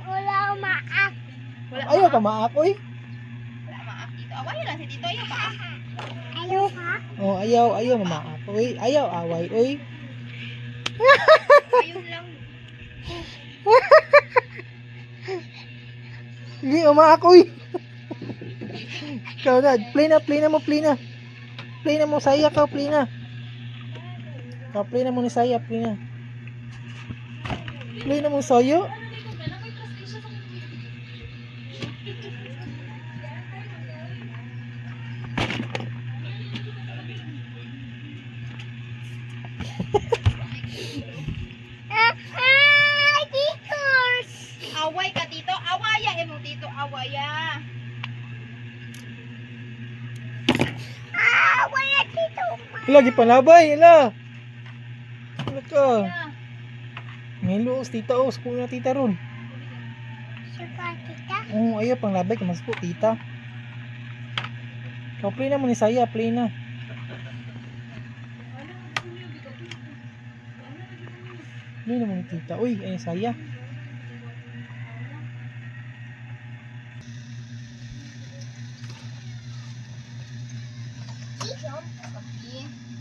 Wala akong maak. Ayaw pa maak, oy. Wala maak dito. Away lang si Tito. Ayaw maak. Ayaw ka? Oh, ayaw maak, oy. Ayaw away, oy. Ayaw lang. Hindi, umaak, oy. Ikaw na, play na mo, play na. Play na mo, saya ka, play na. Play na mo ni saya, play na. Play na mo, sayo. Titos! Away ka, Tito. Awaya. Emong Tito. Awaya. Wala tito. Lagi panabay, hala. Hala ka. Yeah. Ngayon luos, tita, oh. School na tita ron. Suka tita. Oh, ayaw pang labay, kamas po, tita. Ikaw, play na mo ni saya, play na. Play na mo ni tita. Uy, ay saya.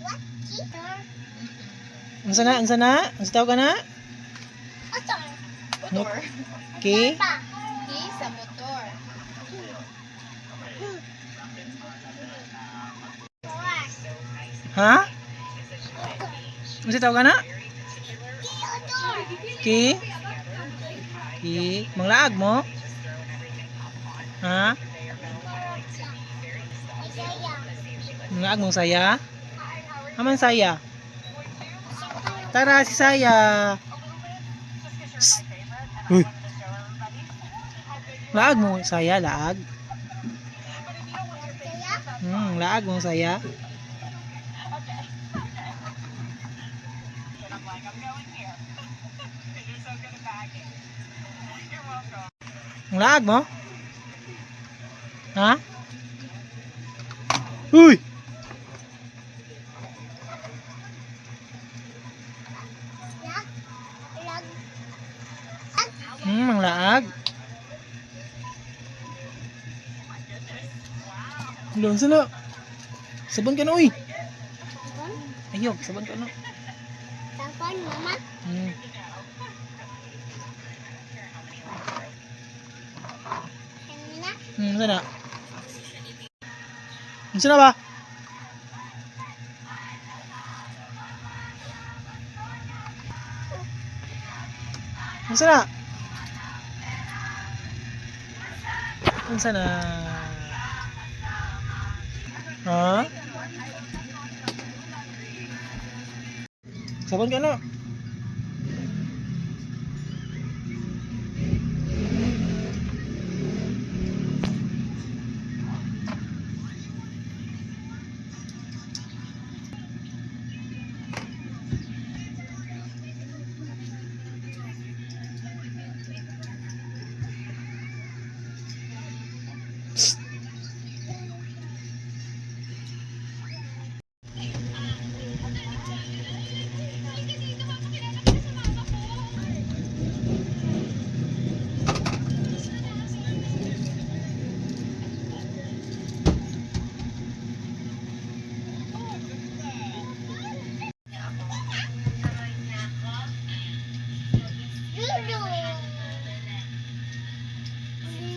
What? Tito? Ansa na? Ansa tawag ka na? Otor. Motor. Okay. Pa. Di sa motor. Ha? Ansa tawag ka na? Otor. Okay. Okay. Manglaag mo? Ha? Isaya. Manglaag mong saya? Aman saya? Tara, si saya. Psst. Uy. Laag mo saya, laag. Saya? Laag mo saya. Laag mo? Ha? Uy! Lag? Lag? Manglaag. Doon sila. Sabon ka na, uy. Sabon? Ayok, sabon ka na. Sabon, mama? Ano na? Sana. Sana ba? Sana. Sana. Ha? Sabon ka na. Lulu.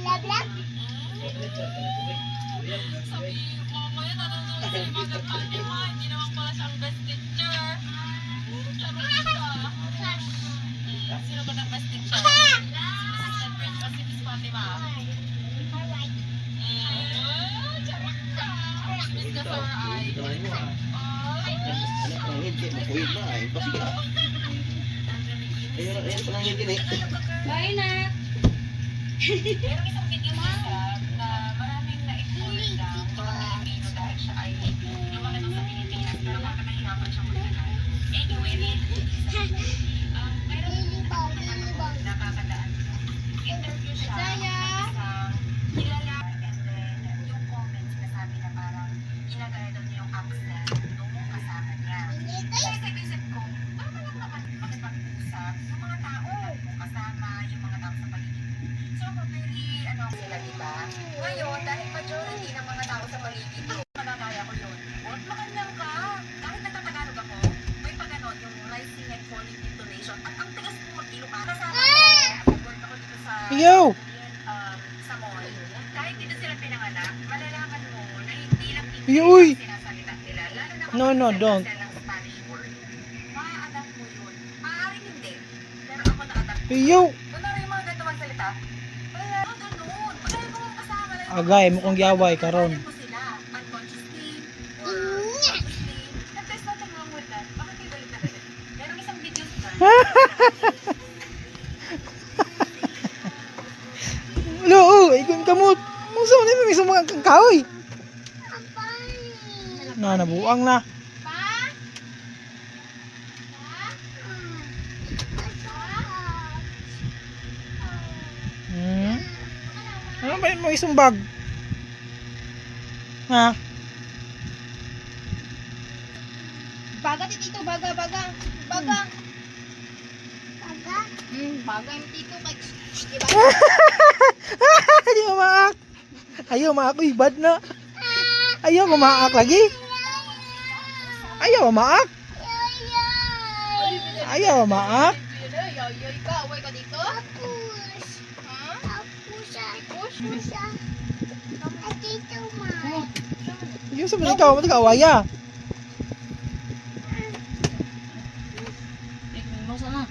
Lablab? Sabi, mama yan, ano na si Magapal niya, ma. Hindi naman pala siyang best teacher. Sino ba ng best teacher? Assistant principal si Miss Fatima. Alright. Charot ka. Miss ka, sir, ay. Bye na. Merong isang video na maraming na-expose daw sa mga Pilipino dahil siya ay lumalaki sa Pilipinas pero nakakahirapan siyang mag-aral. Anyway, mayroon Lilibang, lilibang. nakakadaan. Interview siya ng isang kilala and then yung comments sinasabi na parang ginagaya daw niya yung accent nung kasama niya. Kaya isip ko, tama lang naman makipag-usap sa mga tao na kasama, yung mga Yo! sa mall, kahit dito sila pinanganak, malalaman mo na hindi lang Yo, uy! ang sinasalita nila. Lalo na No, no, kapag don't. sila ng Spanish word. Ma-adapt mo yun. Maaaring hindi. Pero ako na-adapt. Yo! Kunwari yung mga ganito magsalita, wala, ganun. Pagkaya ko mong kasama na yung Agay, mukhang giyaway karon. mo sila, unconsciously, or consciously. Nag-test natin mga word na, bakit kayo galit na galit? Merong isang video sa Lo, oh, ikon kamot. Musa man may isang mga kahoy. Na nabuang na. Hmm. Ano ba yung isang bag? Ha? Baga tito, baga. Baga. Baga yung tito kay diba? Hindi mo maak. Ayaw maak. Uy, bad na. Ayaw ko maak lagi. Ayaw maak. Ayaw maak. Yoy ka, away ka dito? Tapos. Ha? Tapos. Dito, ma. Yung sabi ikaw, mati ka awaya. Masa na?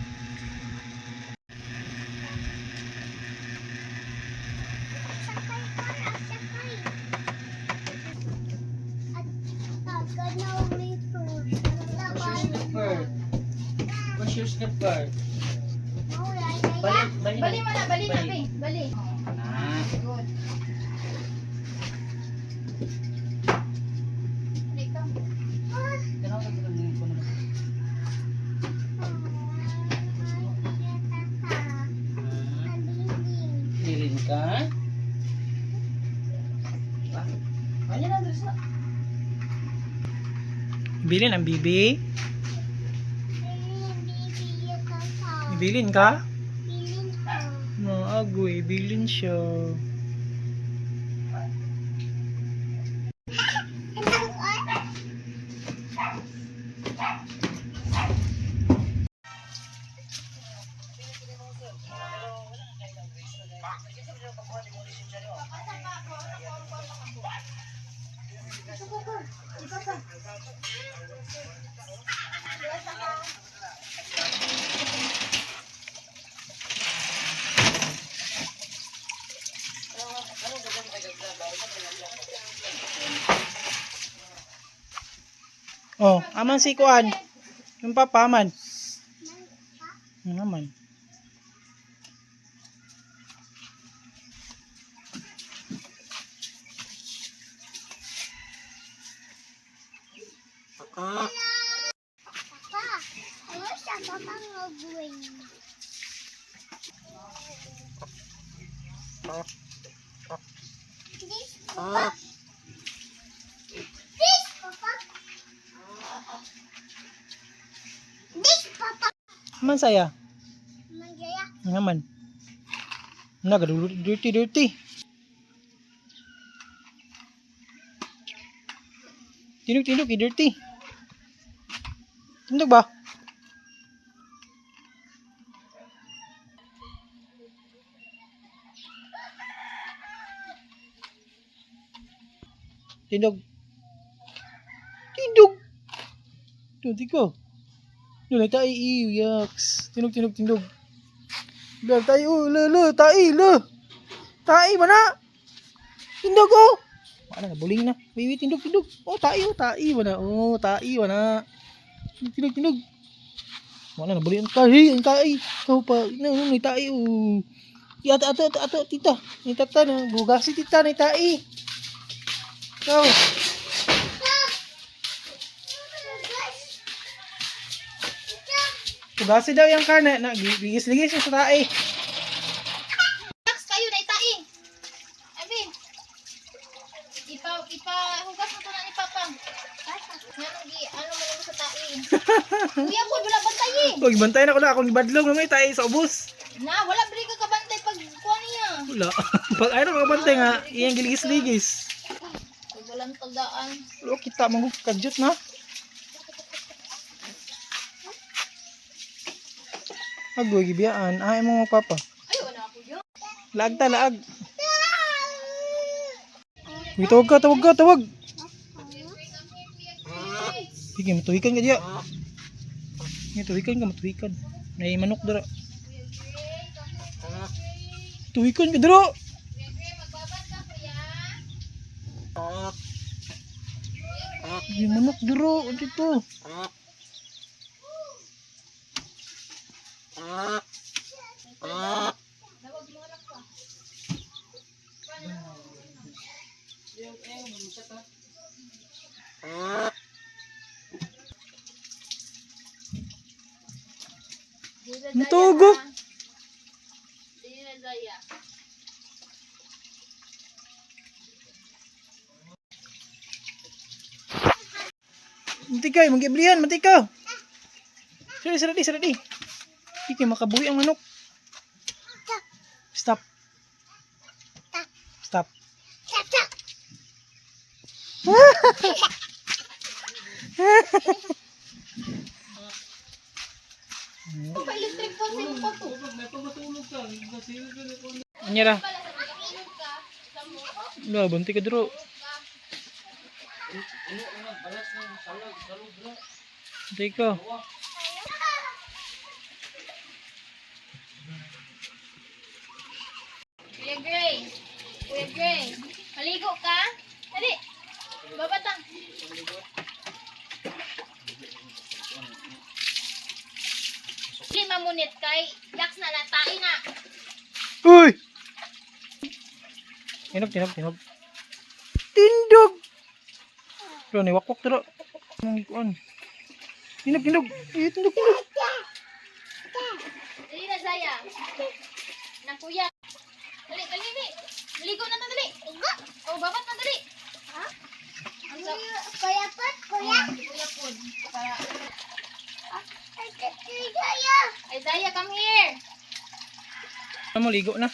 What's your slipper? Bali Bali mo na, bali na, be. Bali. Ah, Good. Bali ka. ganun ka ganun ko naman. Lilin ka? Kanya na dress na. Bilin ang bibi. Bilin ka? Maagoy, bilin siya. Oh, aman si Kuan. Yung papa, aman. Aman. Papa, ano siya papangabuin? This, Papa. This, Papa. This, Papa. Aman saya. Manjaya. Aman. Naga dirty. Tindog dirty. Tindog ba? Tindog. Tuti ko. Nulay tayo yaks. Tindog. Lag tayo, tayo, Tai ba na? Tindog ko. Ano na, buling na. Baby, tindog. Oh, tayo ba na? Oh, tayo ba na? Tindog. Wala na, buling. Ang tai. Ikaw pa, may tai. Ato, tita. Ni tata na, bugasi tita, ni tai. Ikaw. Bugasi daw yung karne. Ligis sa tai. Tax kayo na itai. Abi. Hugas mo to na ni Papa. Ano mo na sa tai. Kuya ko, wala bantay eh. Huwag bantayan ako na akong ibadlong na may tai sa ubos. Na, wala bri ka kabantay pag kuha niya. Wala. Pag ayaw mga bantay nga, iyang giligis-ligis. Walang tagdaan. Wala kita kadyot na. Agoy, gibiyaan. Ay mo mga papa. Ay, wala ako yun. Laag ta, laag. Uy, tawag ka, tawag ka, tawag. Sige, matuhikan ka diya. Matuhikan ka, matuhikan. May manok dara. Tuhikan ka dara. May manok dara, dito. Natugok. Dili na Zaya. Mantika, mag-iblihan, mantika. Saradi, saradi. Hindi makabuhi ang manok. Stop. Stop. Tata. Pa electric fan sa imong kwarto. Anya ra. Pala sa pag-inom ka, sa mo. Wala, banti ka duro. Mantika. Kuya Gray. Kuya Gray. Maligo ka? Dali. Babatang. Dili mamunit kay Dax na natain na. Uy! Tinog. Tindog! Pero ni wakwak duro. Nang ikuan. Tindog. Eh, tindog. Dali na Zaya. Nang kuya. Dali. Maligo na to dali. Oh, babat na dali. Ha? Ang sa Kuya Pot, kuya. kuya pod. Para Ay, Jaya. ay Zaya, come here. Ano mo, ligo na.